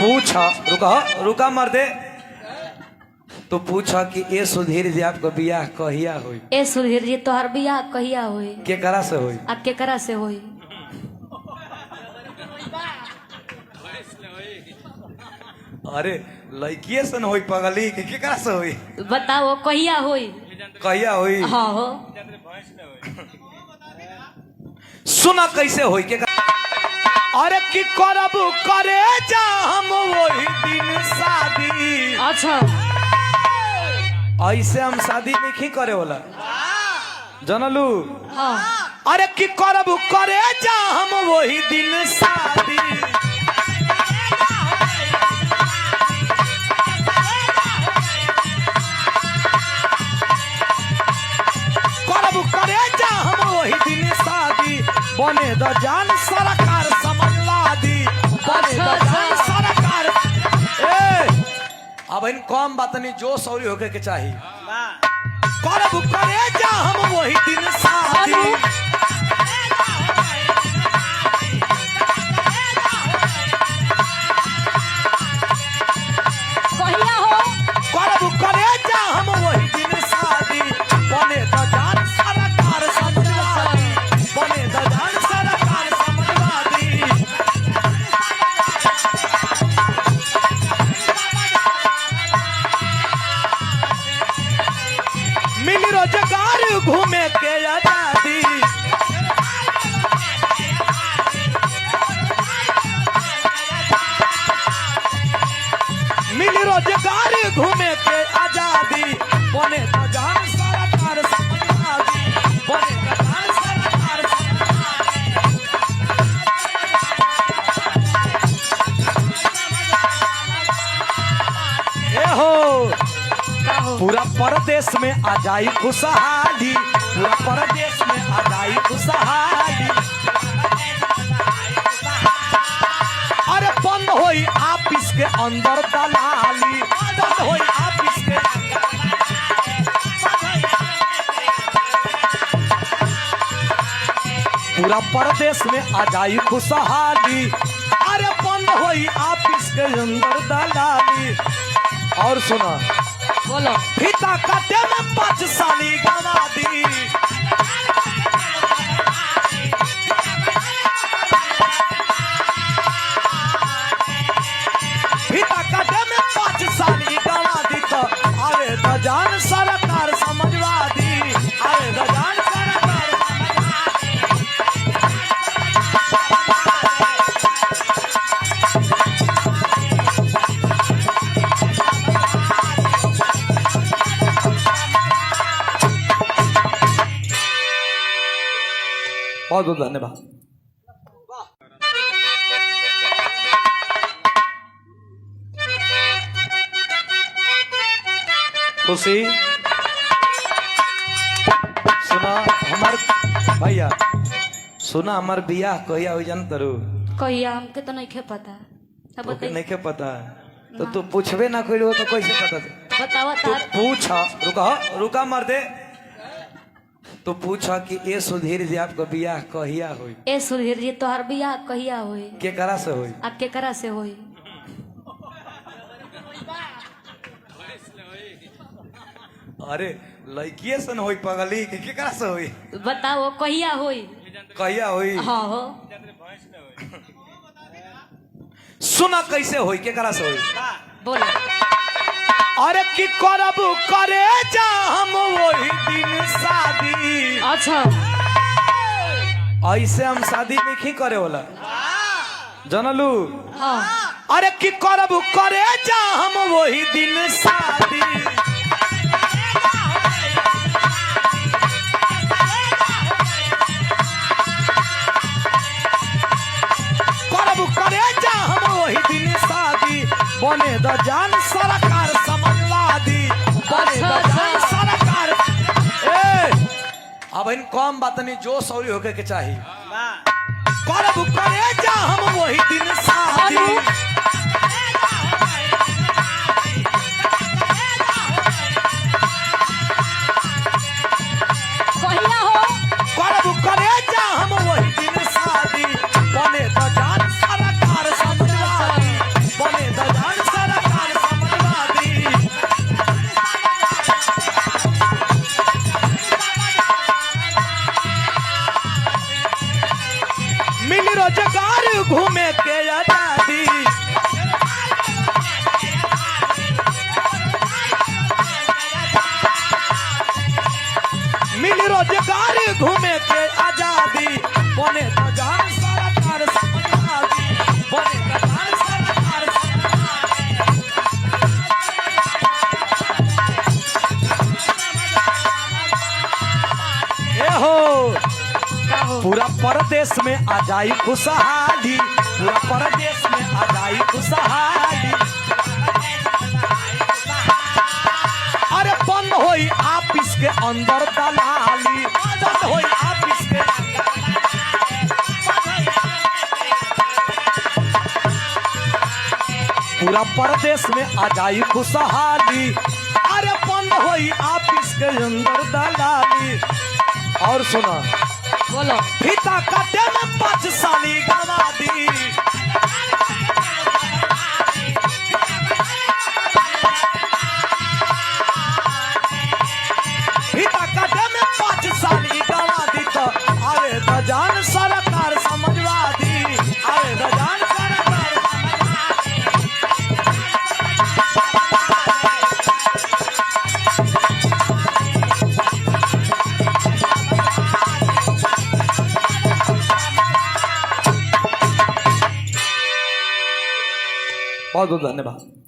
पूछा रुका रुका मर दे। तो पूछा कि ए सुधीर जी आपको बियाह कहिया हुई? ए सुधीर जी तोहर बियाह कहिया हुई? केकरा से हुई? आ केकरा से हुई? अरे लड़किए से न हुई पगली कि केकरा से हुई? बताओ कहिया हुई? कहिया हुई? हाँ हो। सुना कैसे हुई के? अरे कि करब करे जा हम वही दिन शादी। अच्छा ऐसे हम शादी नहीं करे वाला जनलू। हाँ। अरे कि करब करे जा हम वही दिन शादी। करब करे जा हम वही दिन शादी। बने द जान सरकार समझवादी। बने द जान सरकार। अब इन कम बात नहीं जो सौरी होके के चाहिए। करब करे जा हम वही दिन शादी। कहिया हो? करब करे जा हम वही दिन शादी। बने द जान सरकार समझवादी। बने द जान सरकार समझवादी। मिल रोजगार घूमे के आजादी। मिल रोजगार घूमे के आजादी। बने तो जान सरकार समझवादी। बने तो जान सरकार समझवादी। ए हो पूरा परदेश में आ जाई खुशहाली। पूरा परदेश में आ जाई खुशहाली। अरे बंद होई ऑफिस के अंदर दलाली। बंद होई ऑफिस के पूरा परदेश में आ जाई खुशहाली। अरे बंद होई ऑफिस के अंदर दलाली। और सुना बोलो। फीता काटे में 5 साली गवा दी। फीता काटे में 5 साली गवा दी। तो अरे द जान सरकार समझवादी। अरे द जान सरकार बहुत बहुत धन्यवाद। खुशी सुना हमार भैया सुना हमार बियाह कहिया हो जान तरु? कहिया हमके तो नहीं खे पता। अब तो बताइए। नहीं के पता तो तू पूछबे ना करो तो कैसे पता? बताओ तू तार। पूछा रुका रुका मर दे। तो पूछा कि ए सुधीर जी आपको बियाह कहिया हुई? ए सुधीर जी तोहर बियाह कहिया हुई? केकरा से हुई? आ केकरा से हुई? अरे लड़किए से न हुई पगली कि केकरा से हुई? बताओ कहिया हुई? कहिया हुई? हाँ हो। सुना कैसे हुई केकरा से हुई? बोलो। अरे कि करब करे जा हम वही दिन शादी। अच्छा ऐसे हम शादी नहीं करे वाला जनलू। हाँ। अरे कि करब करे जा हम वही दिन शादी। करब करे जा हम वही दिन शादी। बने द जान सरकार समझवादी। बने द जान सरकार। अब इन कम बात नहीं जो सौरी होके के चाहिए। करब करे जा हम वही दिन शादी। बने द जान सरकार समझवादी। बने द परदेश में आ जाई खुशहाली, पूरा परदेश में आ जाई खुशहाली। अरे बंद होई ऑफिस के अंदर दलाली, बंद होई ऑफिस के पूरा परदेश में आ जाई खुशहाली। अरे बंद होई ऑफिस के अंदर दलाली। और सुना बोलो फीता काटे में 5 साली गवा दी। फीता काटे में 5 साली गवा दी तो अरे दजान सरकार समझवा दी। अरे दजान सरकार बहुत बहुत धन्यवाद।